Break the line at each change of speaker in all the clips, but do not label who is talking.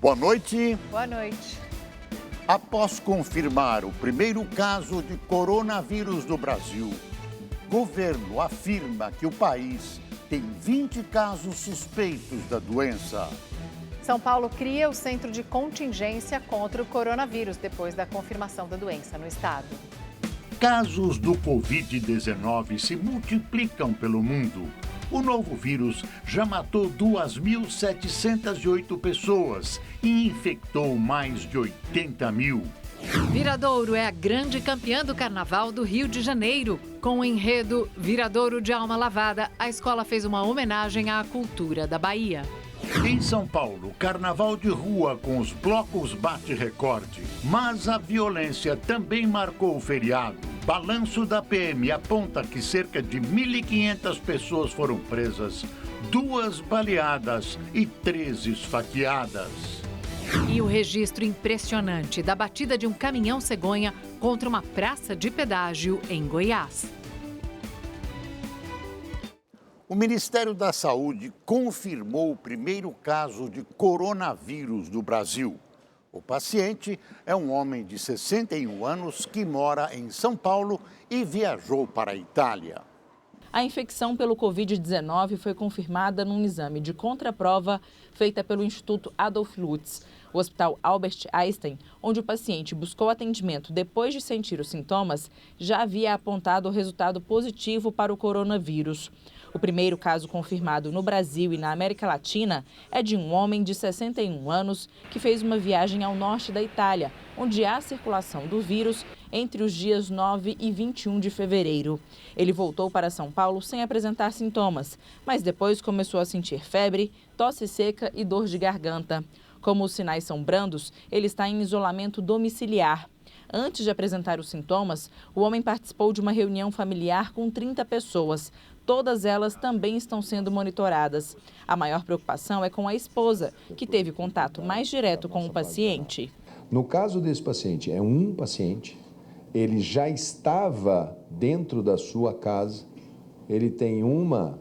Boa noite.
Boa noite.
Após confirmar o primeiro caso de coronavírus no Brasil, governo afirma que o país tem 20 casos suspeitos da doença.
São Paulo cria o centro de contingência contra o coronavírus depois da confirmação da doença no estado.
Casos do Covid-19 se multiplicam pelo mundo. O novo vírus já matou 2.708 pessoas e infectou mais de 80 mil.
Viradouro é a grande campeã do Carnaval do Rio de Janeiro. Com o enredo Viradouro de Alma Lavada, a escola fez uma homenagem à cultura da Bahia.
Em São Paulo, carnaval de rua com os blocos bate recorde. Mas a violência também marcou o feriado. Balanço da PM aponta que cerca de 1.500 pessoas foram presas, 2 baleadas e 13 esfaqueadas.
E o registro impressionante da batida de um caminhão cegonha contra uma praça de pedágio em Goiás.
O Ministério da Saúde confirmou o primeiro caso de coronavírus no Brasil. O paciente é um homem de 61 anos que mora em São Paulo e viajou para a Itália.
A infecção pelo Covid-19 foi confirmada num exame de contraprova feita pelo Instituto Adolf Lutz. O Hospital Albert Einstein, onde o paciente buscou atendimento depois de sentir os sintomas, já havia apontado o resultado positivo para o coronavírus. O primeiro caso confirmado no Brasil e na América Latina é de um homem de 61 anos que fez uma viagem ao norte da Itália, onde há circulação do vírus entre os dias 9 e 21 de fevereiro. Ele voltou para São Paulo sem apresentar sintomas, mas depois começou a sentir febre, tosse seca e dor de garganta. Como os sinais são brandos, ele está em isolamento domiciliar. Antes de apresentar os sintomas, o homem participou de uma reunião familiar com 30 pessoas. Todas elas também estão sendo monitoradas. A maior preocupação é com a esposa, que teve contato mais direto com o paciente.
No caso desse paciente, é um paciente, ele já estava dentro da sua casa, ele tem uma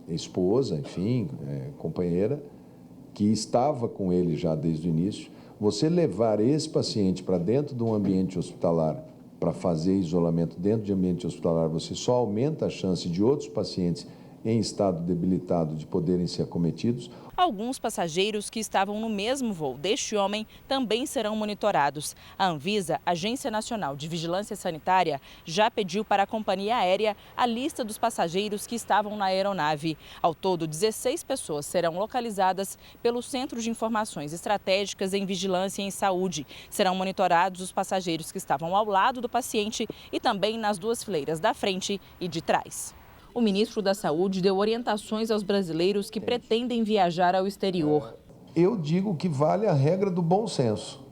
esposa, enfim, companheira, que estava com ele já desde o início. Você levar esse paciente para dentro de um ambiente hospitalar, para fazer isolamento dentro de ambiente hospitalar, você só aumenta a chance de outros pacientes em estado debilitado de poderem ser acometidos.
Alguns passageiros que estavam no mesmo voo deste homem também serão monitorados. A Anvisa, Agência Nacional de Vigilância Sanitária, já pediu para a companhia aérea a lista dos passageiros que estavam na aeronave. Ao todo, 16 pessoas serão localizadas pelo Centro de Informações Estratégicas em Vigilância em Saúde. Serão monitorados os passageiros que estavam ao lado do paciente e também nas 2 fileiras da frente e de trás. O ministro da Saúde deu orientações aos brasileiros que pretendem viajar ao exterior.
Eu digo que vale a regra do bom senso.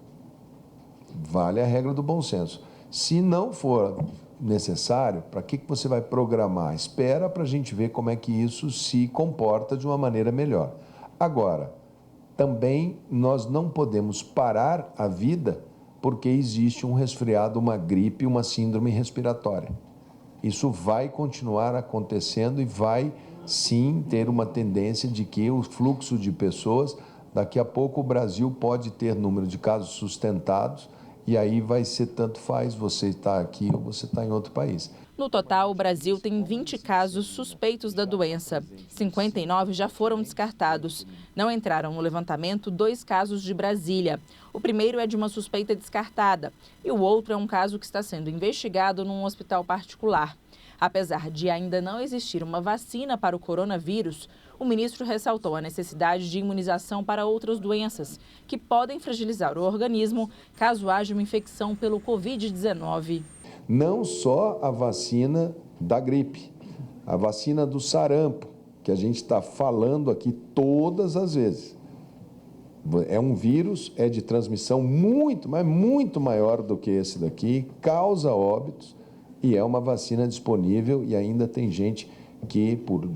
Vale a regra do bom senso. Se não for necessário, para que você vai programar? Espera para a gente ver como é que isso se comporta de uma maneira melhor. Agora, também nós não podemos parar a vida porque existe um resfriado, uma gripe, uma síndrome respiratória. Isso vai continuar acontecendo e vai, sim, ter uma tendência de que o fluxo de pessoas, daqui a pouco o Brasil pode ter número de casos sustentados e aí vai ser tanto faz você estar aqui ou você estar em outro país.
No total, o Brasil tem 20 casos suspeitos da doença. 59 já foram descartados. Não entraram no levantamento 2 casos de Brasília. O primeiro é de uma suspeita descartada e o outro é um caso que está sendo investigado num hospital particular. Apesar de ainda não existir uma vacina para o coronavírus, o ministro ressaltou a necessidade de imunização para outras doenças, que podem fragilizar o organismo caso haja uma infecção pelo Covid-19.
Não só a vacina da gripe, a vacina do sarampo, que a gente está falando aqui todas as vezes. É um vírus, é de transmissão muito, mas muito maior do que esse daqui, causa óbitos e é uma vacina disponível e ainda tem gente que, por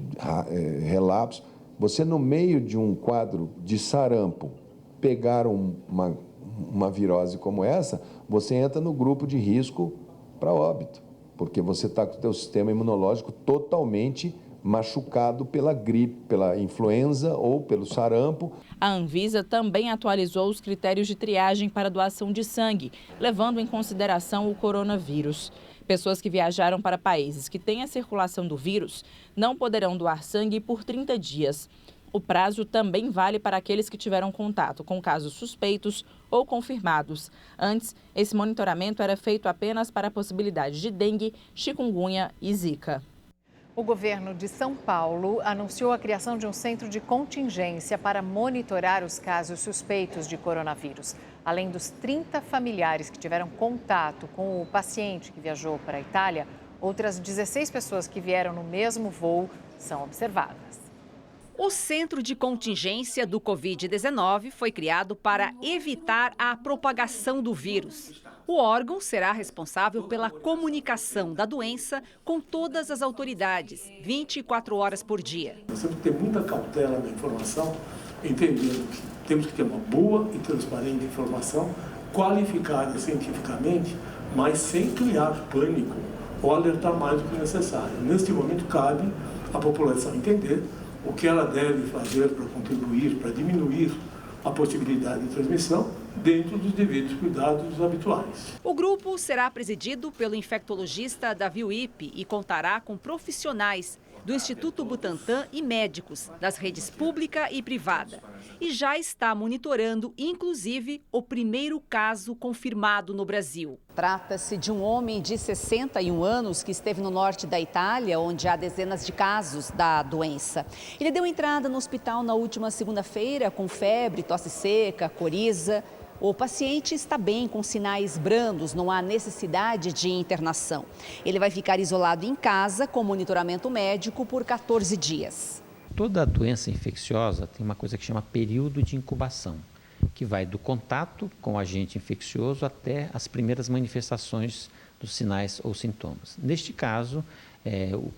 relapso, você no meio de um quadro de sarampo, pegar uma virose como essa, você entra no grupo de risco para óbito, porque você está com o teu sistema imunológico totalmente machucado pela gripe, pela influenza ou pelo sarampo.
A Anvisa também atualizou os critérios de triagem para doação de sangue, levando em consideração o coronavírus. Pessoas que viajaram para países que têm a circulação do vírus não poderão doar sangue por 30 dias. O prazo também vale para aqueles que tiveram contato com casos suspeitos ou confirmados. Antes, esse monitoramento era feito apenas para a possibilidade de dengue, chikungunya e zika.
O governo de São Paulo anunciou a criação de um centro de contingência para monitorar os casos suspeitos de coronavírus. Além dos 30 familiares que tiveram contato com o paciente que viajou para a Itália, outras 16 pessoas que vieram no mesmo voo são observadas.
O Centro de Contingência do Covid-19 foi criado para evitar a propagação do vírus. O órgão será responsável pela comunicação da doença com todas as autoridades, 24 horas por dia.
Nós temos que ter muita cautela na informação, entendendo que temos que ter uma boa e transparente informação, qualificada cientificamente, mas sem criar pânico ou alertar mais do que necessário. Neste momento, cabe à população entender o que ela deve fazer para contribuir, para diminuir a possibilidade de transmissão dentro dos devidos cuidados habituais.
O grupo será presidido pelo infectologista Davi Uip e contará com profissionais do Instituto Butantan e médicos das redes pública e privada. E já está monitorando, inclusive, o primeiro caso confirmado no Brasil. Trata-se de um homem de 61 anos que esteve no norte da Itália, onde há dezenas de casos da doença. Ele deu entrada no hospital na última segunda-feira com febre, tosse seca, coriza. O paciente está bem, com sinais brandos, não há necessidade de internação. Ele vai ficar isolado em casa com monitoramento médico por 14 dias.
Toda doença infecciosa tem uma coisa que chama período de incubação, que vai do contato com o agente infeccioso até as primeiras manifestações dos sinais ou sintomas. Neste caso, o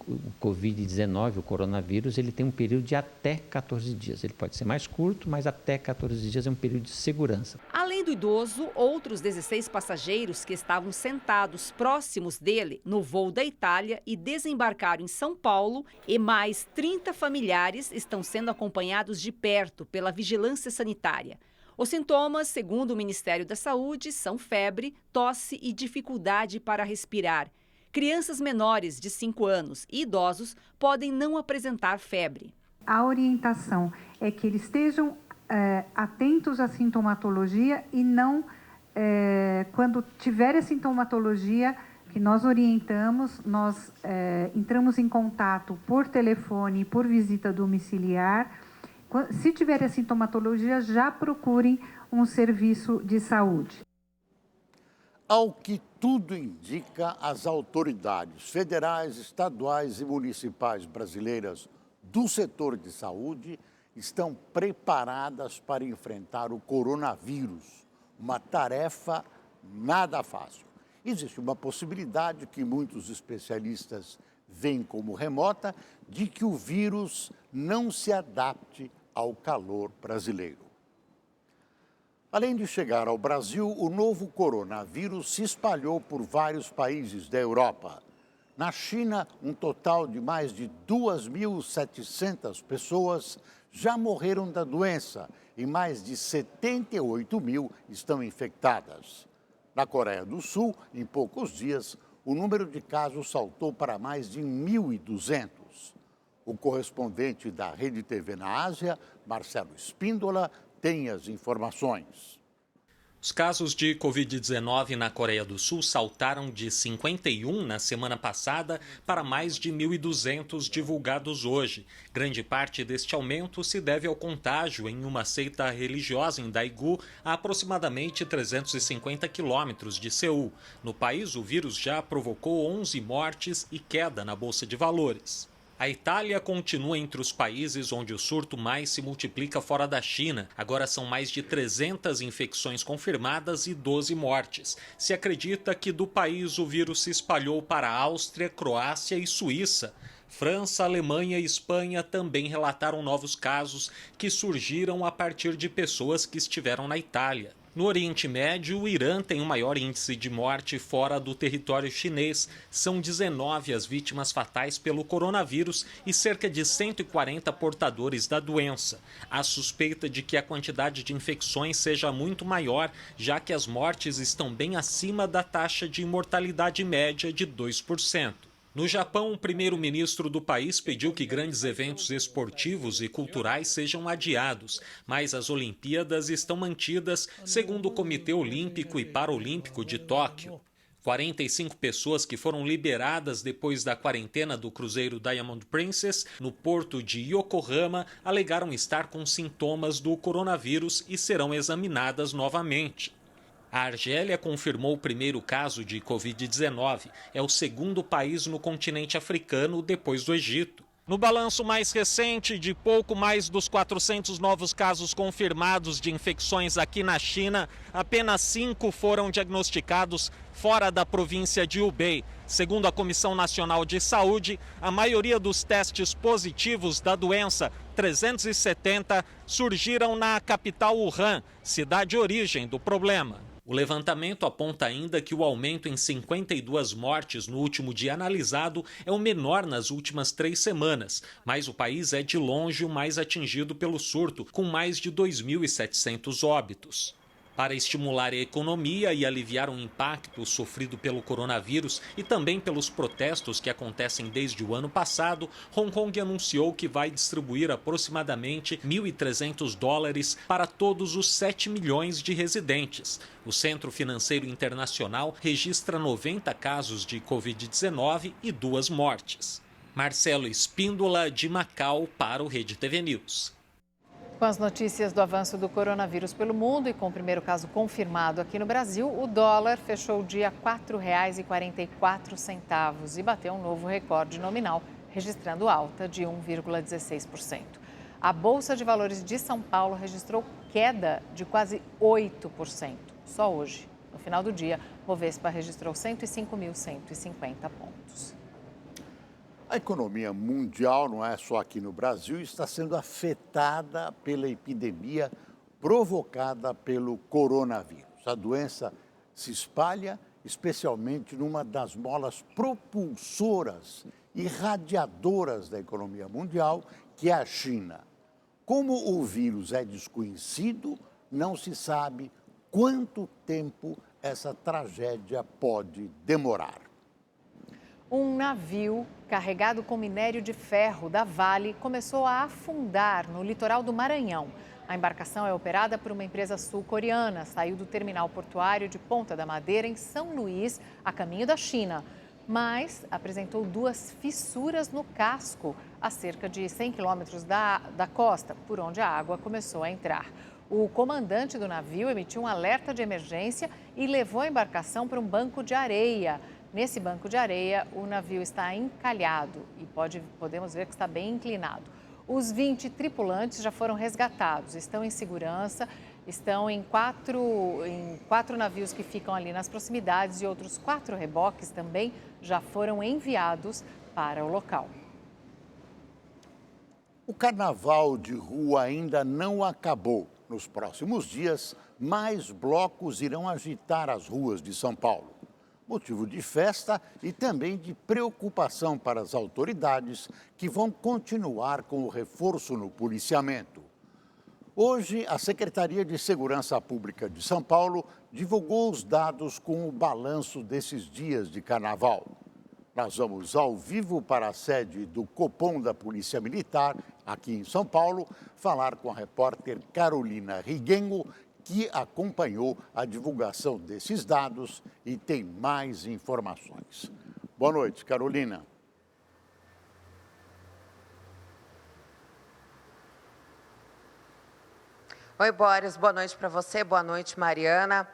Covid-19, o coronavírus, ele tem um período de até 14 dias. Ele pode ser mais curto, mas até 14 dias é um período de segurança.
Além do idoso, outros 16 passageiros que estavam sentados próximos dele no voo da Itália e desembarcaram em São Paulo e mais 30 familiares estão sendo acompanhados de perto pela vigilância sanitária. Os sintomas, segundo o Ministério da Saúde, são febre, tosse e dificuldade para respirar. Crianças menores de 5 anos e idosos podem não apresentar febre.
A orientação é que eles estejam atentos à sintomatologia e não, quando tiver a sintomatologia que nós orientamos, nós entramos em contato por telefone, por visita domiciliar. Se tiver a sintomatologia, já procurem um serviço de saúde.
Ao que tudo indica, as autoridades federais, estaduais e municipais brasileiras do setor de saúde estão preparadas para enfrentar o coronavírus, uma tarefa nada fácil. Existe uma possibilidade que muitos especialistas veem como remota de que o vírus não se adapte ao calor brasileiro. Além de chegar ao Brasil, o novo coronavírus se espalhou por vários países da Europa. Na China, um total de mais de 2.700 pessoas já morreram da doença e mais de 78 mil estão infectadas. Na Coreia do Sul, em poucos dias, o número de casos saltou para mais de 1.200. O correspondente da Rede TV na Ásia, Marcelo Espíndola, tem as informações.
Os casos de Covid-19 na Coreia do Sul saltaram de 51 na semana passada para mais de 1.200 divulgados hoje. Grande parte deste aumento se deve ao contágio em uma seita religiosa em Daegu, a aproximadamente 350 quilômetros de Seul. No país, o vírus já provocou 11 mortes e queda na Bolsa de Valores. A Itália continua entre os países onde o surto mais se multiplica fora da China. Agora são mais de 300 infecções confirmadas e 12 mortes. Se acredita que do país o vírus se espalhou para a Áustria, Croácia e Suíça. França, Alemanha e Espanha também relataram novos casos que surgiram a partir de pessoas que estiveram na Itália. No Oriente Médio, o Irã tem o maior índice de morte fora do território chinês. São 19 as vítimas fatais pelo coronavírus e cerca de 140 portadores da doença. Há suspeita de que a quantidade de infecções seja muito maior, já que as mortes estão bem acima da taxa de mortalidade média de 2%. No Japão, o primeiro-ministro do país pediu que grandes eventos esportivos e culturais sejam adiados, mas as Olimpíadas estão mantidas, segundo o Comitê Olímpico e Paralímpico de Tóquio. 45 pessoas que foram liberadas depois da quarentena do cruzeiro Diamond Princess, no porto de Yokohama, alegaram estar com sintomas do coronavírus e serão examinadas novamente. A Argélia confirmou o primeiro caso de Covid-19. É o segundo país no continente africano depois do Egito. No balanço mais recente, de pouco mais dos 400 novos casos confirmados de infecções aqui na China, apenas 5 foram diagnosticados fora da província de Hubei. Segundo a Comissão Nacional de Saúde, a maioria dos testes positivos da doença, 370, surgiram na capital Wuhan, cidade origem do problema. O levantamento aponta ainda que o aumento em 52 mortes no último dia analisado é o menor nas últimas 3 semanas, mas o país é de longe o mais atingido pelo surto, com mais de 2.700 óbitos. Para estimular a economia e aliviar o impacto sofrido pelo coronavírus e também pelos protestos que acontecem desde o ano passado, Hong Kong anunciou que vai distribuir aproximadamente $1.300 para todos os 7 milhões de residentes. O Centro Financeiro Internacional registra 90 casos de Covid-19 e 2 mortes. Marcelo Espíndola, de Macau, para o Rede TV News.
Com as notícias do avanço do coronavírus pelo mundo e com o primeiro caso confirmado aqui no Brasil, o dólar fechou o dia R$ 4,44 e bateu um novo recorde nominal, registrando alta de 1,16%. A Bolsa de Valores de São Paulo registrou queda de quase 8%, só hoje. No final do dia, o Bovespa registrou 105.150 pontos.
A economia mundial, não é só aqui no Brasil, está sendo afetada pela epidemia provocada pelo coronavírus. A doença se espalha, especialmente numa das molas propulsoras e radiadoras da economia mundial, que é a China. Como o vírus é desconhecido, não se sabe quanto tempo essa tragédia pode demorar.
Um navio carregado com minério de ferro da Vale começou a afundar no litoral do Maranhão. A embarcação é operada por uma empresa sul-coreana. Saiu do terminal portuário de Ponta da Madeira, em São Luís, a caminho da China. Mas apresentou 2 fissuras no casco, a cerca de 100 quilômetros da costa, por onde a água começou a entrar. O comandante do navio emitiu um alerta de emergência e levou a embarcação para um banco de areia. Nesse banco de areia, o navio está encalhado e podemos ver que está bem inclinado. Os 20 tripulantes já foram resgatados, estão em segurança, estão em quatro navios que ficam ali nas proximidades e outros 4 reboques também já foram enviados para o local.
O carnaval de rua ainda não acabou. Nos próximos dias, mais blocos irão agitar as ruas de São Paulo. Motivo de festa e também de preocupação para as autoridades que vão continuar com o reforço no policiamento. Hoje, a Secretaria de Segurança Pública de São Paulo divulgou os dados com o balanço desses dias de carnaval. Nós vamos ao vivo para a sede do Copom da Polícia Militar, aqui em São Paulo, falar com a repórter Carolina Riguengo, que acompanhou a divulgação desses dados e tem mais informações. Boa noite, Carolina.
Oi, Boris, boa noite para você, boa noite, Mariana.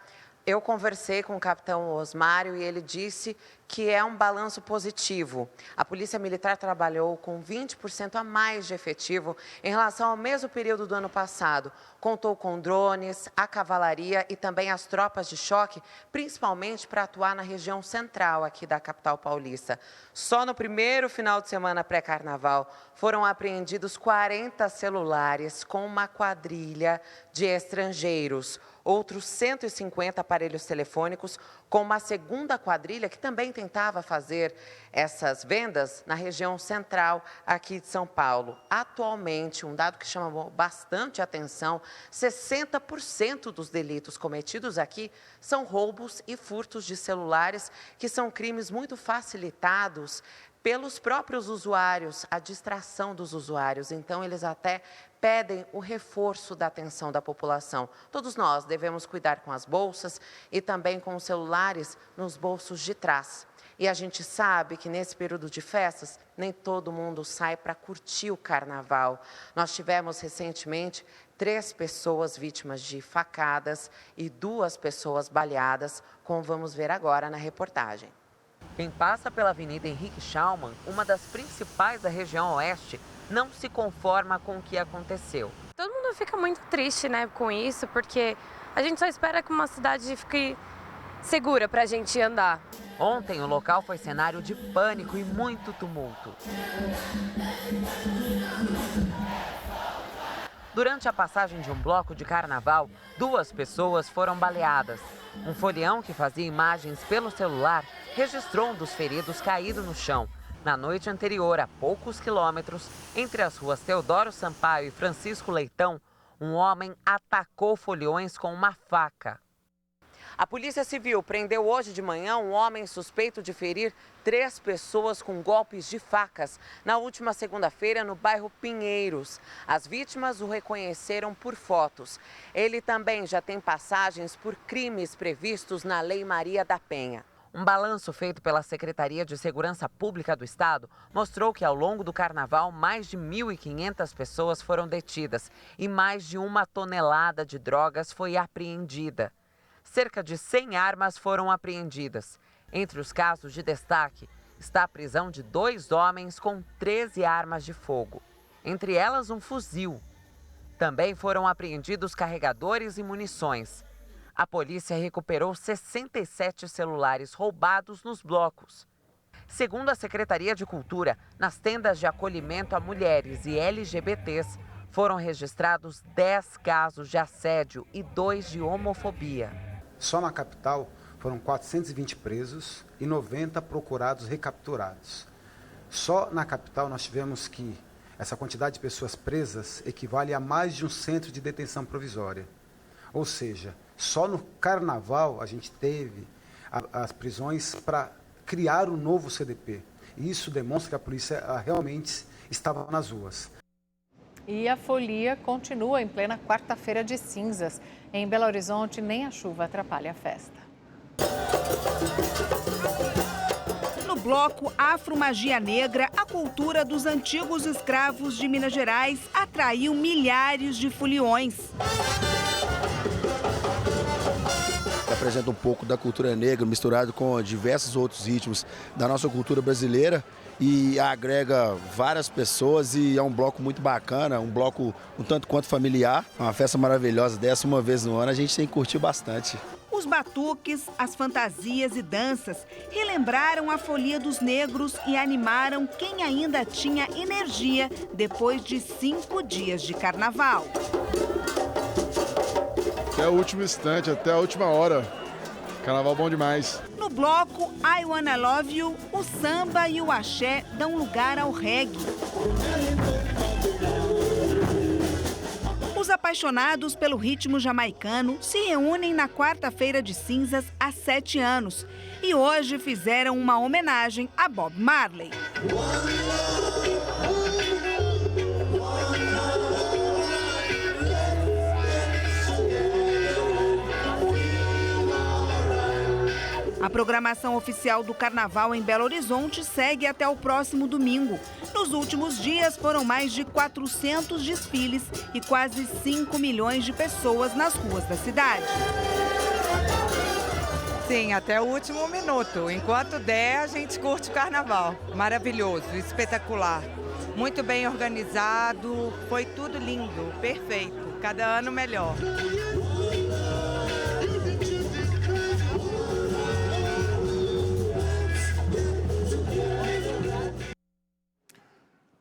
Eu conversei com o capitão Osmário e ele disse que é um balanço positivo. A Polícia Militar trabalhou com 20% a mais de efetivo em relação ao mesmo período do ano passado. Contou com drones, a cavalaria e também as tropas de choque, principalmente para atuar na região central aqui da capital paulista. Só no primeiro final de semana pré-carnaval foram apreendidos 40 celulares com uma quadrilha de estrangeiros. Outros 150 aparelhos telefônicos com uma segunda quadrilha que também tentava fazer essas vendas na região central aqui de São Paulo. Atualmente, um dado que chamou bastante atenção, 60% dos delitos cometidos aqui são roubos e furtos de celulares, que são crimes muito facilitados pelos próprios usuários, a distração dos usuários. Então, eles até pedem o reforço da atenção da população. Todos nós devemos cuidar com as bolsas e também com os celulares nos bolsos de trás. E a gente sabe que nesse período de festas, nem todo mundo sai para curtir o carnaval. Nós tivemos recentemente 3 pessoas vítimas de facadas e 2 pessoas baleadas, como vamos ver agora na reportagem. Quem passa pela Avenida Henrique Schaumann, uma das principais da região oeste, não se conforma com o que aconteceu.
Todo mundo fica muito triste, né, com isso, porque a gente só espera que uma cidade fique segura para a gente andar.
Ontem o local foi cenário de pânico e muito tumulto. Durante a passagem de um bloco de carnaval, 2 pessoas foram baleadas. Um folião que fazia imagens pelo celular registrou um dos feridos caído no chão. Na noite anterior, a poucos quilômetros, entre as ruas Teodoro Sampaio e Francisco Leitão, um homem atacou foliões com uma faca. A Polícia Civil prendeu hoje de manhã um homem suspeito de ferir 3 pessoas com golpes de facas na última segunda-feira no bairro Pinheiros. As vítimas o reconheceram por fotos. Ele também já tem passagens por crimes previstos na Lei Maria da Penha. Um balanço feito pela Secretaria de Segurança Pública do Estado mostrou que ao longo do carnaval mais de 1.500 pessoas foram detidas e mais de 1 tonelada de drogas foi apreendida. Cerca de 100 armas foram apreendidas. Entre os casos de destaque está a prisão de 2 homens com 13 armas de fogo, entre elas um fuzil. Também foram apreendidos carregadores e munições. A polícia recuperou 67 celulares roubados nos blocos. Segundo a Secretaria de Cultura, nas tendas de acolhimento a mulheres e LGBTs, foram registrados 10 casos de assédio e 2 de homofobia.
Só na capital foram 420 presos e 90 procurados recapturados. Só na capital nós tivemos que essa quantidade de pessoas presas equivale a mais de um centro de detenção provisória. Ou seja, só no carnaval a gente teve as prisões para criar um novo CDP. E isso demonstra que a polícia realmente estava nas ruas.
E a folia continua em plena quarta-feira de cinzas. Em Belo Horizonte, nem a chuva atrapalha a festa.
No bloco Afro Magia Negra, a cultura dos antigos escravos de Minas Gerais atraiu milhares de foliões.
Apresenta um pouco da cultura negra misturado com diversos outros ritmos da nossa cultura brasileira e agrega várias pessoas e é um bloco muito bacana, um bloco um tanto quanto familiar, uma festa maravilhosa dessa uma vez no ano, a gente tem que curtir bastante.
Os batuques, as fantasias e danças relembraram a folia dos negros e animaram quem ainda tinha energia depois de 5 dias de carnaval.
Até o último instante, até a última hora. Carnaval bom demais.
No bloco I Wanna Love You, o samba e o axé dão lugar ao reggae. Os apaixonados pelo ritmo jamaicano se reúnem na quarta-feira de cinzas há 7 anos e hoje fizeram uma homenagem a Bob Marley. A programação oficial do Carnaval em Belo Horizonte segue até o próximo domingo. Nos últimos dias foram mais de 400 desfiles e quase 5 milhões de pessoas nas ruas da cidade.
Sim, até o último minuto. Enquanto der, a gente curte o carnaval. Maravilhoso, espetacular. Muito bem organizado, foi tudo lindo, perfeito. Cada ano melhor.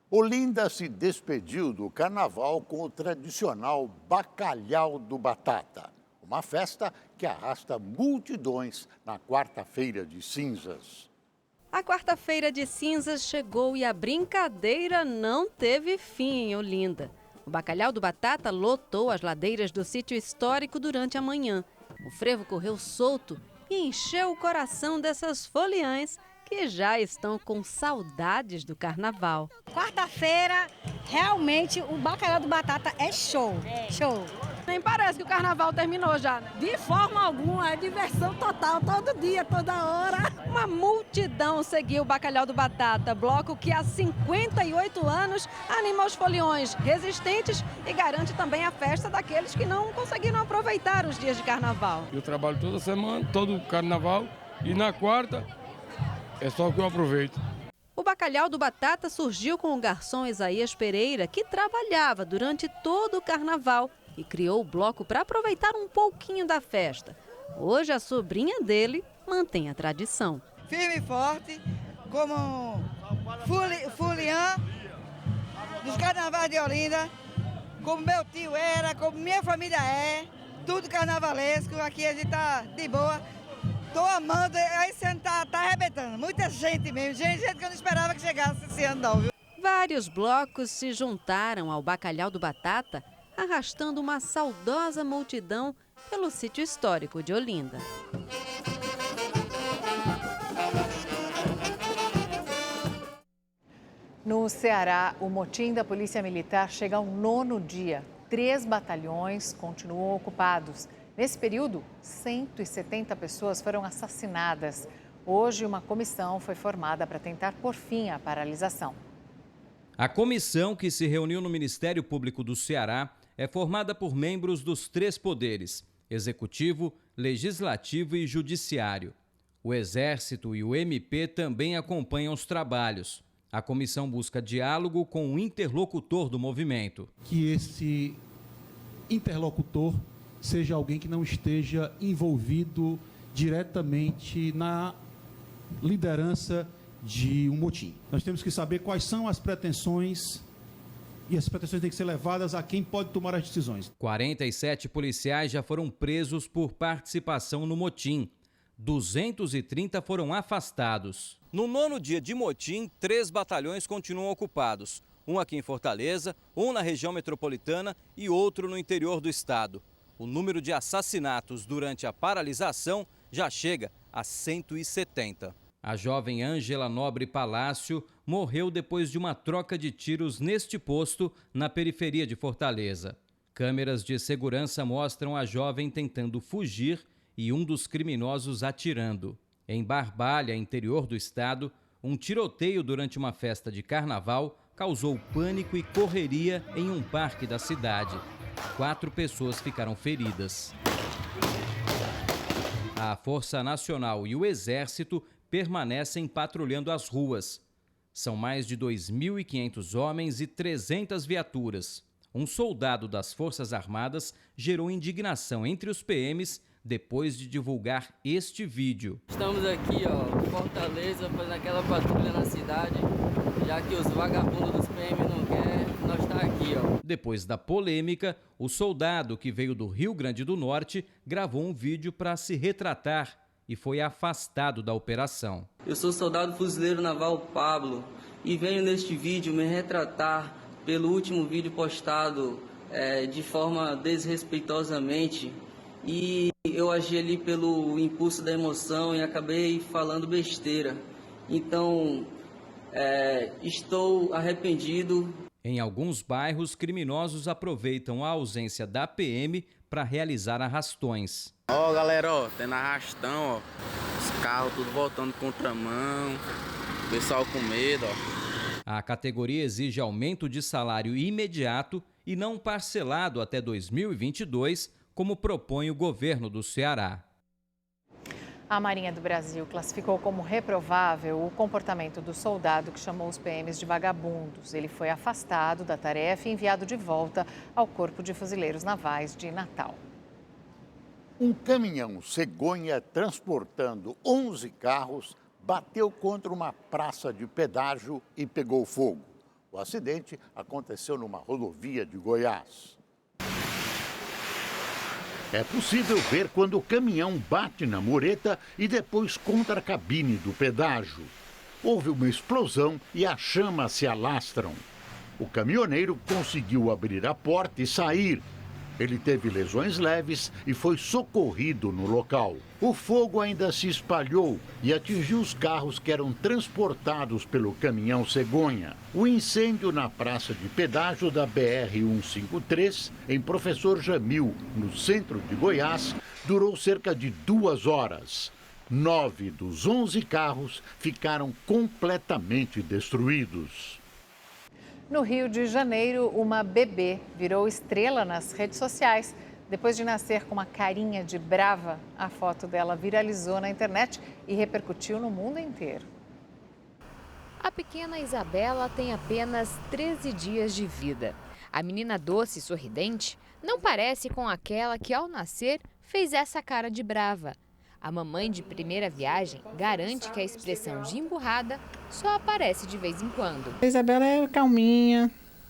Olinda se despediu do carnaval com o tradicional Bacalhau do Batata, uma festa que arrasta multidões na quarta-feira de cinzas.
A quarta-feira de cinzas chegou e a brincadeira não teve fim em Olinda. O Bacalhau do Batata lotou as ladeiras do sítio histórico durante a manhã. O frevo correu solto e encheu o coração dessas foliãs que já estão com saudades do carnaval.
Quarta-feira, realmente, o Bacalhau do Batata é show. Show.
Nem parece que o carnaval terminou já, né?
De forma alguma, é diversão total, todo dia, toda hora.
Uma multidão seguiu o Bacalhau do Batata, bloco que há 58 anos anima os foliões resistentes e garante também a festa daqueles que não conseguiram aproveitar os dias de carnaval.
Eu trabalho toda semana, todo carnaval, e na quarta é só o que eu aproveito.
O Bacalhau do Batata surgiu com o garçom Isaías Pereira, que trabalhava durante todo o carnaval e criou o bloco para aproveitar um pouquinho da festa. Hoje a sobrinha dele mantém a tradição.
Firme e forte, como foliã dos carnavais de Olinda, como meu tio era, como minha família é, tudo carnavalesco, aqui a gente tá de boa. Tô amando, esse ano tá arrebentando, muita gente mesmo, gente que eu não esperava que chegasse esse ano não, viu?
Vários blocos se juntaram ao Bacalhau do Batata, arrastando uma saudosa multidão pelo sítio histórico de Olinda.
No Ceará, o motim da Polícia Militar chega ao 9º dia. 3 batalhões continuam ocupados. Nesse período, 170 pessoas foram assassinadas. Hoje, uma comissão foi formada para tentar pôr fim à paralisação.
A comissão, que se reuniu no Ministério Público do Ceará, é formada por membros dos 3 poderes: Executivo, Legislativo e Judiciário. O Exército e o MP também acompanham os trabalhos. A comissão busca diálogo com o interlocutor do movimento.
Que esse interlocutor seja alguém que não esteja envolvido diretamente na liderança de um motim. Nós temos que saber quais são as pretensões e as pretensões têm que ser levadas a quem pode tomar as decisões.
47 policiais já foram presos por participação no motim. 230 foram afastados. No 9º dia de motim, 3 batalhões continuam ocupados. Um aqui em Fortaleza, um na região metropolitana e outro no interior do estado. O número de assassinatos durante a paralisação já chega a 170. A jovem Ângela Nobre Palácio morreu depois de uma troca de tiros neste posto na periferia de Fortaleza. Câmeras de segurança mostram a jovem tentando fugir e um dos criminosos atirando. Em Barbalha, interior do estado, um tiroteio durante uma festa de carnaval causou pânico e correria em um parque da cidade. 4 pessoas ficaram feridas. A Força Nacional e o Exército permanecem patrulhando as ruas. São mais de 2.500 homens e 300 viaturas. Um soldado das Forças Armadas gerou indignação entre os PMs depois de divulgar este vídeo.
Estamos aqui, em Fortaleza, fazendo aquela patrulha na cidade, já que os vagabundos dos PM não querem, nós estamos aqui,
Depois da polêmica, o soldado que veio do Rio Grande do Norte gravou um vídeo para se retratar e foi afastado da operação.
Eu sou soldado fuzileiro naval Pablo e venho neste vídeo me retratar pelo último vídeo postado de forma desrespeitosamente, e eu agi ali pelo impulso da emoção e acabei falando besteira. Então, estou arrependido.
Em alguns bairros, criminosos aproveitam a ausência da PM para realizar arrastões.
Galera, tendo arrastão, os carros tudo voltando contramão, o pessoal com medo,
A categoria exige aumento de salário imediato e não parcelado até 2022, como propõe o governo do Ceará.
A Marinha do Brasil classificou como reprovável o comportamento do soldado que chamou os PMs de vagabundos. Ele foi afastado da tarefa e enviado de volta ao Corpo de Fuzileiros Navais de Natal.
Um caminhão cegonha transportando 11 carros bateu contra uma praça de pedágio e pegou fogo. O acidente aconteceu numa rodovia de Goiás. É possível ver quando o caminhão bate na mureta e depois contra a cabine do pedágio. Houve uma explosão e as chamas se alastram. O caminhoneiro conseguiu abrir a porta e sair. Ele teve lesões leves e foi socorrido no local. O fogo ainda se espalhou e atingiu os carros que eram transportados pelo caminhão cegonha. O incêndio na praça de pedágio da BR-153, em Professor Jamil, no centro de Goiás, durou cerca de 2 horas. 9 dos 11 carros ficaram completamente destruídos.
No Rio de Janeiro, uma bebê virou estrela nas redes sociais. Depois de nascer com uma carinha de brava, a foto dela viralizou na internet e repercutiu no mundo inteiro.
A pequena Isabela tem apenas 13 dias de vida. A menina doce e sorridente não parece com aquela que, ao nascer, fez essa cara de brava. A mamãe de primeira viagem garante que a expressão de emburrada só aparece de vez em quando.
A Isabela é calminha,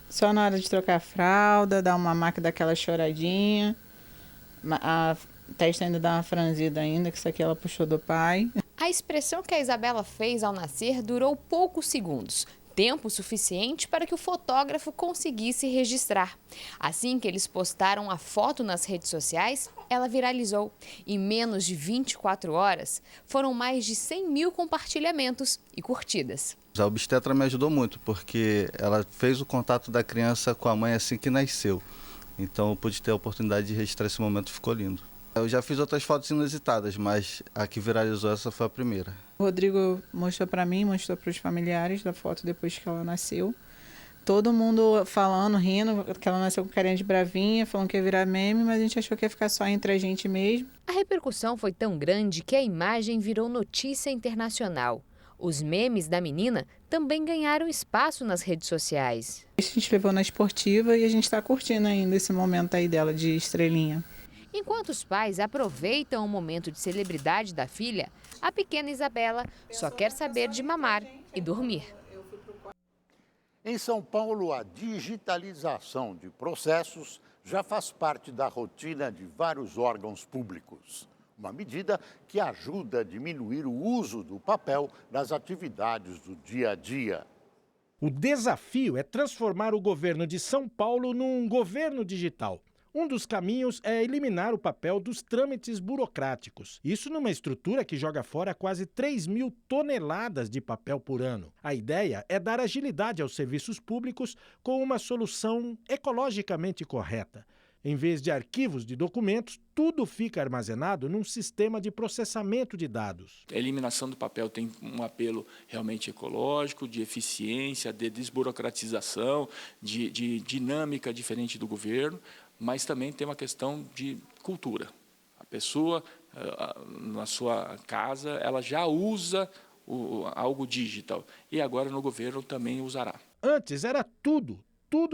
só na hora de trocar a fralda, dá uma maca daquela choradinha. A testa ainda dá uma franzida ainda, que isso aqui ela puxou do pai.
A expressão que a Isabela fez ao nascer durou poucos segundos. Tempo suficiente para que o fotógrafo conseguisse registrar. Assim que eles postaram a foto nas redes sociais, ela viralizou. Em menos de 24 horas, foram mais de 100 mil compartilhamentos e curtidas.
A obstetra me ajudou muito, porque ela fez o contato da criança com a mãe assim que nasceu. Então eu pude ter a oportunidade de registrar esse momento, ficou lindo. Eu já fiz outras fotos inusitadas, mas a que viralizou essa foi a primeira.
O Rodrigo mostrou para mim, mostrou para os familiares da foto depois que ela nasceu. Todo mundo falando, rindo, que ela nasceu com carinha de bravinha, falando que ia virar meme, mas a gente achou que ia ficar só entre a gente mesmo.
A repercussão foi tão grande que a imagem virou notícia internacional. Os memes da menina também ganharam espaço nas redes sociais.
A gente levou na esportiva e a gente está curtindo ainda esse momento aí dela de estrelinha.
Enquanto os pais aproveitam o momento de celebridade da filha, a pequena Isabela só quer saber de mamar e dormir.
Em São Paulo, a digitalização de processos já faz parte da rotina de vários órgãos públicos. Uma medida que ajuda a diminuir o uso do papel nas atividades do dia a dia.
O desafio é transformar o governo de São Paulo num governo digital. Um dos caminhos é eliminar o papel dos trâmites burocráticos. Isso numa estrutura que joga fora quase 3.000 toneladas de papel por ano. A ideia é dar agilidade aos serviços públicos com uma solução ecologicamente correta. Em vez de arquivos de documentos, tudo fica armazenado num sistema de processamento de dados.
A eliminação do papel tem um apelo realmente ecológico, de eficiência, de desburocratização, de dinâmica diferente do governo, mas também tem uma questão de cultura. A pessoa, na sua casa, ela já usa algo digital e agora no governo também usará.
Antes era tudo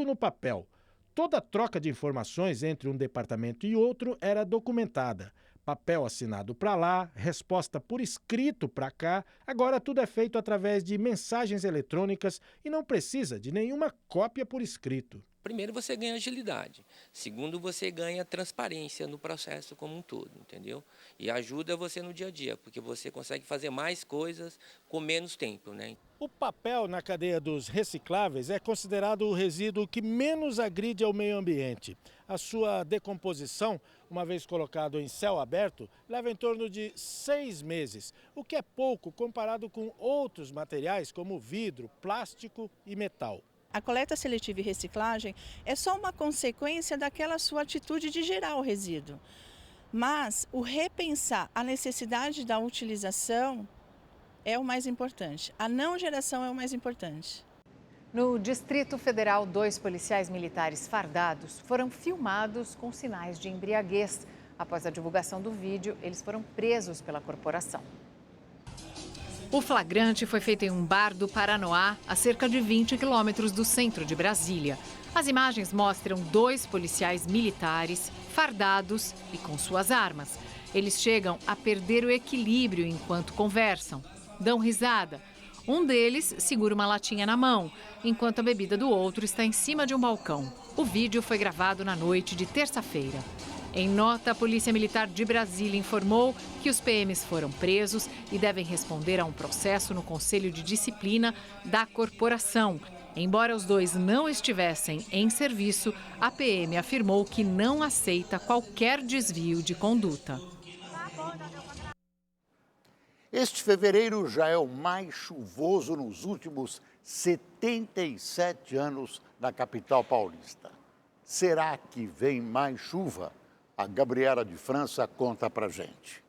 no papel. Toda troca de informações entre um departamento e outro era documentada. Papel assinado para lá, resposta por escrito para cá. Agora tudo é feito através de mensagens eletrônicas e não precisa de nenhuma cópia por escrito.
Primeiro, você ganha agilidade. Segundo, você ganha transparência no processo como um todo, entendeu? E ajuda você no dia a dia, porque você consegue fazer mais coisas com menos tempo, né?
O papel na cadeia dos recicláveis é considerado o resíduo que menos agride ao meio ambiente. A sua decomposição, uma vez colocado em céu aberto, leva em torno de 6 meses, o que é pouco comparado com outros materiais como vidro, plástico e metal.
A coleta seletiva e reciclagem é só uma consequência daquela sua atitude de gerar o resíduo. Mas o repensar a necessidade da utilização é o mais importante. A não geração é o mais importante.
No Distrito Federal, 2 policiais militares fardados foram filmados com sinais de embriaguez. Após a divulgação do vídeo, eles foram presos pela corporação. O flagrante foi feito em um bar do Paranoá, a cerca de 20 quilômetros do centro de Brasília. As imagens mostram 2 policiais militares fardados e com suas armas. Eles chegam a perder o equilíbrio enquanto conversam. Dão risada. Um deles segura uma latinha na mão, enquanto a bebida do outro está em cima de um balcão. O vídeo foi gravado na noite de terça-feira. Em nota, a Polícia Militar de Brasília informou que os PMs foram presos e devem responder a um processo no Conselho de Disciplina da corporação. Embora os 2 não estivessem em serviço, a PM afirmou que não aceita qualquer desvio de conduta.
Este fevereiro já é o mais chuvoso nos últimos 77 anos na capital paulista. Será que vem mais chuva? A Gabriela de França conta pra gente.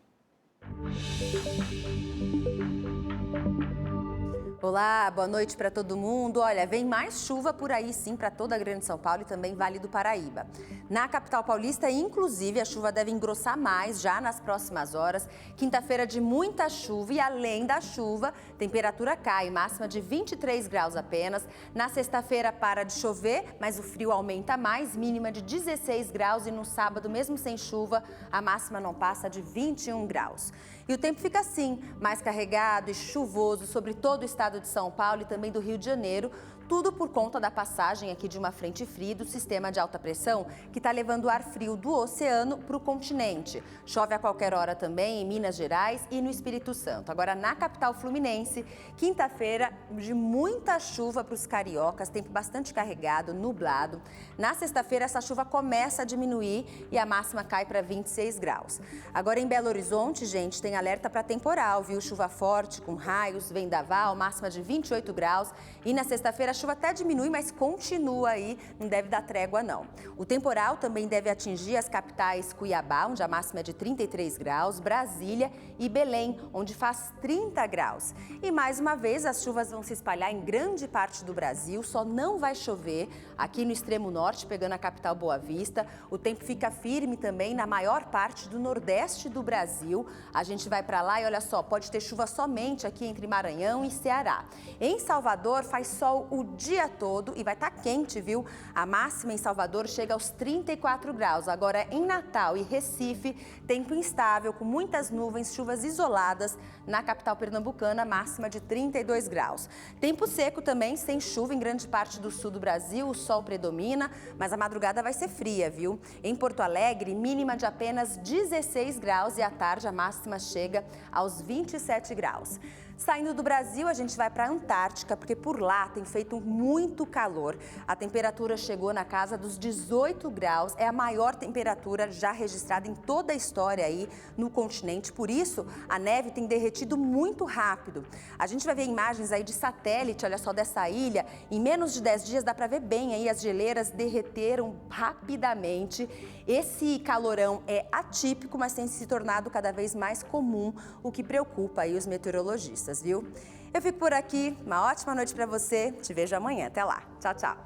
Olá, boa noite para todo mundo. Olha, vem mais chuva por aí sim para toda a Grande São Paulo e também Vale do Paraíba. Na capital paulista, inclusive, a chuva deve engrossar mais já nas próximas horas. Quinta-feira de muita chuva e além da chuva, temperatura cai, máxima de 23 graus apenas. Na sexta-feira para de chover, mas o frio aumenta mais, mínima de 16 graus e no sábado, mesmo sem chuva, a máxima não passa de 21 graus. E o tempo fica assim, mais carregado e chuvoso sobre todo o estado de São Paulo e também do Rio de Janeiro, tudo por conta da passagem aqui de uma frente fria do sistema de alta pressão que está levando ar frio do oceano para o continente. Chove a qualquer hora também em Minas Gerais e no Espírito Santo. Agora, na capital fluminense, quinta-feira de muita chuva para os cariocas, tempo bastante carregado, nublado. Na sexta-feira, essa chuva começa a diminuir e a máxima cai para 26 graus. Agora, em Belo Horizonte, gente, tem alerta para temporal, viu? Chuva forte, com raios, vendaval, máxima de 28 graus. E na sexta-feira, a chuva até diminui, mas continua aí, não deve dar trégua não. O temporal também deve atingir as capitais Cuiabá, onde a máxima é de 33 graus, Brasília e Belém, onde faz 30 graus. E mais uma vez, as chuvas vão se espalhar em grande parte do Brasil, só não vai chover aqui no extremo norte, pegando a capital Boa Vista. O tempo fica firme também na maior parte do nordeste do Brasil. A gente vai para lá e olha só, pode ter chuva somente aqui entre Maranhão e Ceará. Em Salvador faz sol o dia todo e vai estar quente, viu? A máxima em Salvador chega aos 34 graus. Agora, em Natal e Recife, tempo instável, com muitas nuvens, chuvas isoladas. Na capital pernambucana, máxima de 32 graus. Tempo seco também, sem chuva em grande parte do sul do Brasil. O sol predomina, mas a madrugada vai ser fria, viu? Em Porto Alegre, mínima de apenas 16 graus e à tarde a máxima chega aos 27 graus. Saindo do Brasil, a gente vai para a Antártica, porque por lá tem feito muito calor. A temperatura chegou na casa dos 18 graus, é a maior temperatura já registrada em toda a história aí no continente. Por isso, a neve tem derretido muito rápido. A gente vai ver imagens aí de satélite, olha só, dessa ilha. Em menos de 10 dias dá para ver bem aí, as geleiras derreteram rapidamente. Esse calorão é atípico, mas tem se tornado cada vez mais comum, o que preocupa aí os meteorologistas, viu? Eu fico por aqui, uma ótima noite para você, te vejo amanhã, até lá, tchau, tchau.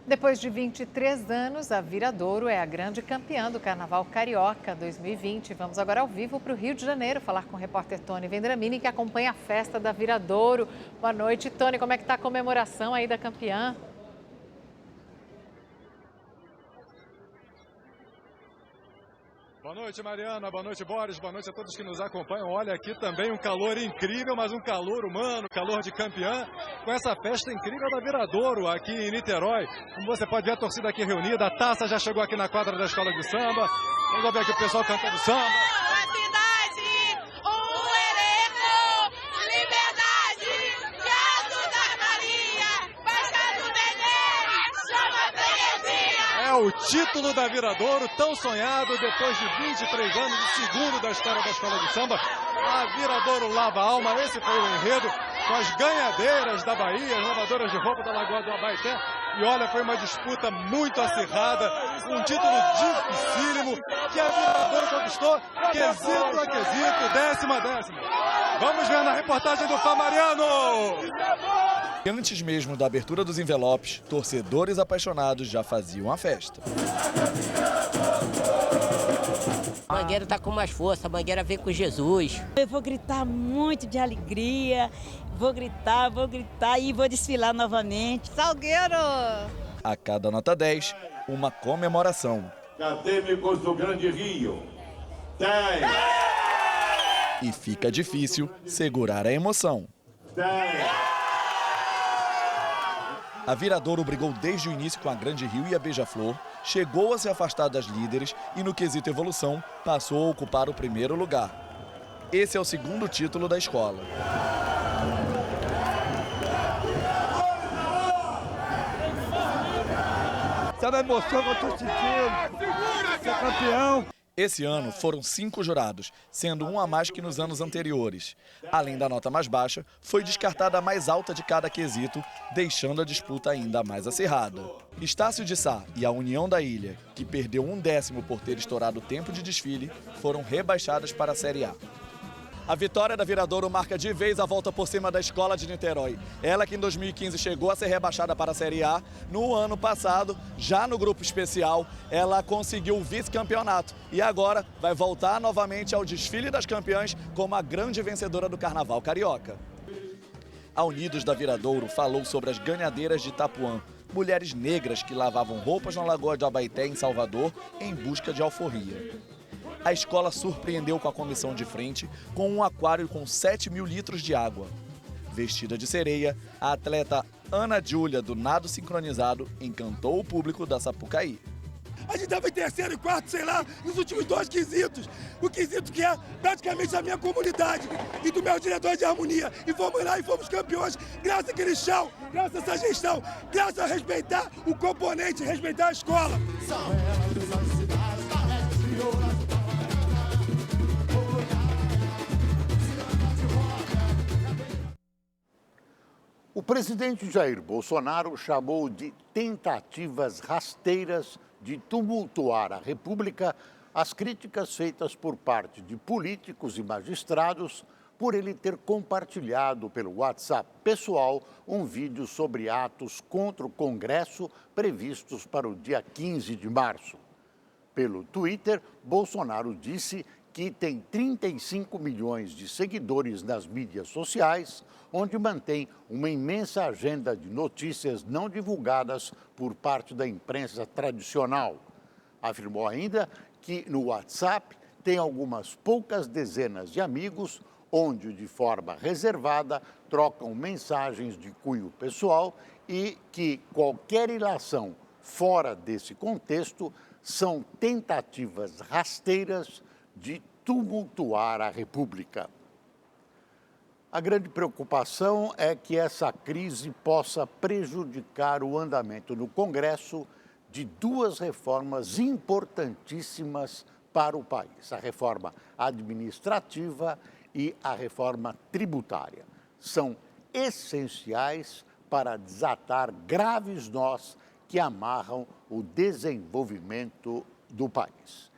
Depois de 23 anos, a Viradouro é a grande campeã do Carnaval Carioca 2020. Vamos agora ao vivo para o Rio de Janeiro falar com o repórter Tony Vendramini, que acompanha a festa da Viradouro. Boa noite, Tony, como é que está a comemoração aí da campeã?
Boa noite, Mariana. Boa noite, Boris. Boa noite a todos que nos acompanham. Olha, aqui também um calor incrível, mas um calor humano, calor de campeã, com essa festa incrível da Viradouro aqui em Niterói. Como você pode ver, a torcida aqui reunida, a taça já chegou aqui na quadra da escola de samba. Vamos ver aqui o pessoal cantando samba. É o título da Viradouro, tão sonhado depois de 23 anos, o segundo da história da escola de samba. A Viradouro lava a alma, esse foi o enredo com as ganhadeiras da Bahia, as lavadoras de roupa da Lagoa do Abaeté. E olha, foi uma disputa muito acirrada, um título dificílimo que a Viradouro conquistou, quesito a quesito, décima a décima. Vamos ver na reportagem do Famariano.
Antes mesmo da abertura dos envelopes, torcedores apaixonados já faziam a festa.
A Mangueira está com mais força, a Mangueira vem com Jesus.
Eu vou gritar muito de alegria, vou gritar e vou desfilar novamente.
Salgueiro!
A cada nota 10, uma comemoração.
Acadêmicos do Grande Rio. 10.
E fica difícil segurar a emoção.
10.
A Viradouro brigou desde o início com a Grande Rio e a Beija-Flor, chegou a se afastar das líderes e, no quesito evolução, passou a ocupar o primeiro lugar. Esse é o segundo título da escola.
Sabe a emoção que eu estou sentindo? Ser campeão.
Esse ano foram 5 jurados, sendo um a mais que nos anos anteriores. Além da nota mais baixa, foi descartada a mais alta de cada quesito, deixando a disputa ainda mais acirrada. Estácio de Sá e a União da Ilha, que perdeu 1/10 por ter estourado o tempo de desfile, foram rebaixadas para a Série A. A vitória da Viradouro marca de vez a volta por cima da Escola de Niterói. Ela que em 2015 chegou a ser rebaixada para a Série A. No ano passado, já no grupo especial, ela conseguiu o vice-campeonato. E agora vai voltar novamente ao desfile das campeãs como a grande vencedora do Carnaval Carioca. A Unidos da Viradouro falou sobre as ganhadeiras de Itapuã, mulheres negras que lavavam roupas na Lagoa de Abaeté, em Salvador, em busca de alforria. A escola surpreendeu com a comissão de frente com um aquário com 7.000 litros de água. Vestida de sereia, a atleta Ana Júlia, do nado sincronizado, encantou o público da Sapucaí.
A gente estava em terceiro e quarto, sei lá, nos últimos 2 quesitos. O quesito que é praticamente a minha comunidade e do meu diretor de harmonia. E fomos lá e fomos campeões, graças àquele chão, graças a essa gestão, graças a respeitar o componente, respeitar a escola.
O presidente Jair Bolsonaro chamou de tentativas rasteiras de tumultuar a República as críticas feitas por parte de políticos e magistrados por ele ter compartilhado pelo WhatsApp pessoal um vídeo sobre atos contra o Congresso previstos para o dia 15 de março. Pelo Twitter, Bolsonaro disse que tem 35 milhões de seguidores nas mídias sociais, onde mantém uma imensa agenda de notícias não divulgadas por parte da imprensa tradicional. Afirmou ainda que no WhatsApp tem algumas poucas dezenas de amigos, onde, de forma reservada, trocam mensagens de cunho pessoal e que qualquer ilação fora desse contexto são tentativas rasteiras de tumultuar a República. A grande preocupação é que essa crise possa prejudicar o andamento no Congresso de 2 reformas importantíssimas para o país: a reforma administrativa e a reforma tributária. São essenciais para desatar graves nós que amarram o desenvolvimento do país.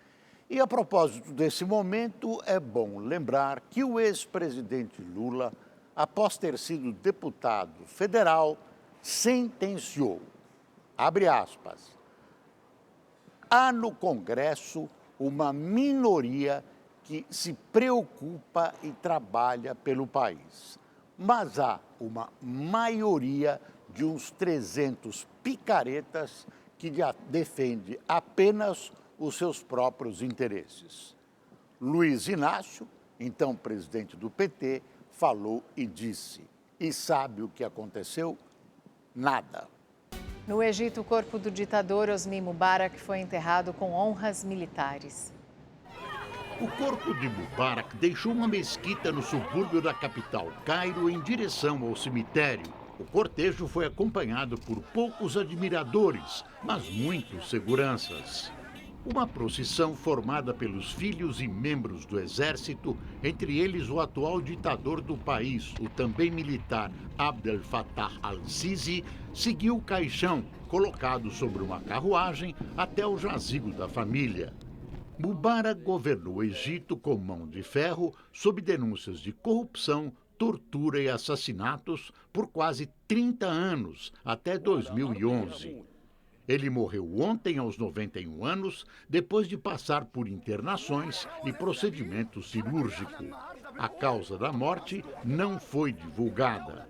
E a propósito desse momento, é bom lembrar que o ex-presidente Lula, após ter sido deputado federal, sentenciou, abre aspas, há no Congresso uma minoria que se preocupa e trabalha pelo país, mas há uma maioria de uns 300 picaretas que defende apenas os seus próprios interesses. Luiz Inácio, então presidente do PT, falou e disse: e sabe o que aconteceu? Nada.
No Egito, o corpo do ditador Hosni Mubarak foi enterrado com honras militares.
O corpo de Mubarak deixou uma mesquita no subúrbio da capital, Cairo, em direção ao cemitério. O cortejo foi acompanhado por poucos admiradores, mas muitos seguranças. Uma procissão formada pelos filhos e membros do exército, entre eles o atual ditador do país, o também militar Abdel Fattah al-Sisi, seguiu o caixão, colocado sobre uma carruagem, até o jazigo da família. Mubarak governou o Egito com mão de ferro, sob denúncias de corrupção, tortura e assassinatos por quase 30 anos, até 2011. Ele morreu ontem aos 91 anos, depois de passar por internações e procedimento cirúrgico. A causa da morte não foi divulgada.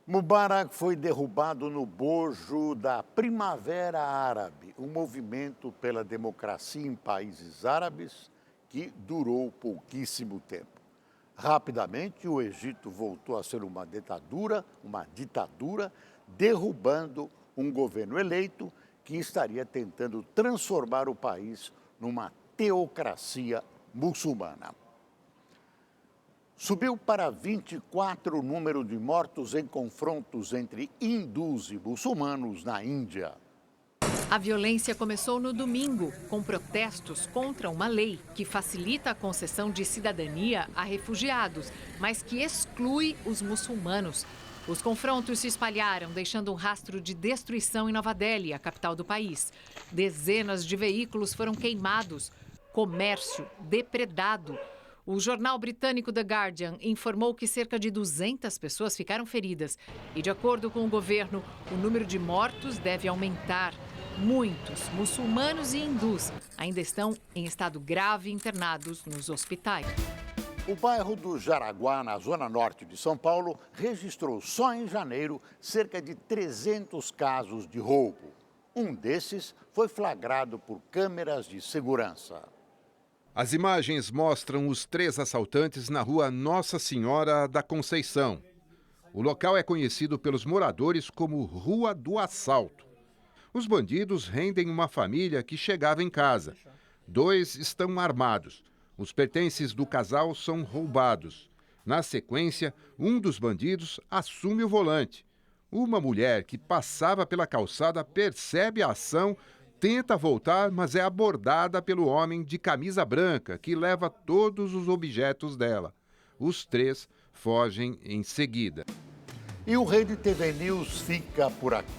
Mubarak foi derrubado no bojo da Primavera Árabe, um movimento pela democracia em países árabes que durou pouquíssimo tempo. Rapidamente, o Egito voltou a ser uma ditadura, derrubando um governo eleito que estaria tentando transformar o país numa teocracia muçulmana. Subiu para 24 o número de mortos em confrontos entre hindus e muçulmanos na Índia.
A violência começou no domingo, com protestos contra uma lei que facilita a concessão de cidadania a refugiados, mas que exclui os muçulmanos. Os confrontos se espalharam, deixando um rastro de destruição em Nova Delhi, a capital do país. Dezenas de veículos foram queimados, comércio depredado. O jornal britânico The Guardian informou que cerca de 200 pessoas ficaram feridas. E, de acordo com o governo, o número de mortos deve aumentar. Muitos muçulmanos e hindus ainda estão em estado grave internados nos hospitais.
O bairro do Jaraguá, na zona norte de São Paulo, registrou só em janeiro cerca de 300 casos de roubo. Um desses foi flagrado por câmeras de segurança.
As imagens mostram os 3 assaltantes na rua Nossa Senhora da Conceição. O local é conhecido pelos moradores como Rua do Assalto. Os bandidos rendem uma família que chegava em casa. 2 estão armados. Os pertences do casal são roubados. Na sequência, um dos bandidos assume o volante. Uma mulher que passava pela calçada percebe a ação, tenta voltar, mas é abordada pelo homem de camisa branca, que leva todos os objetos dela. Os 3 fogem em seguida.
E o Rede TV News fica por aqui.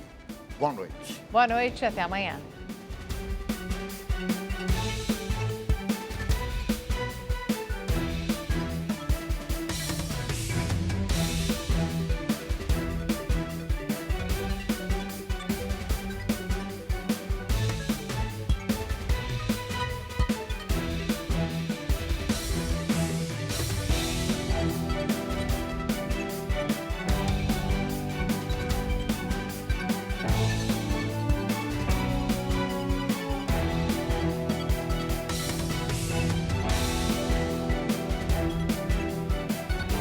Boa noite.
Boa noite e até amanhã.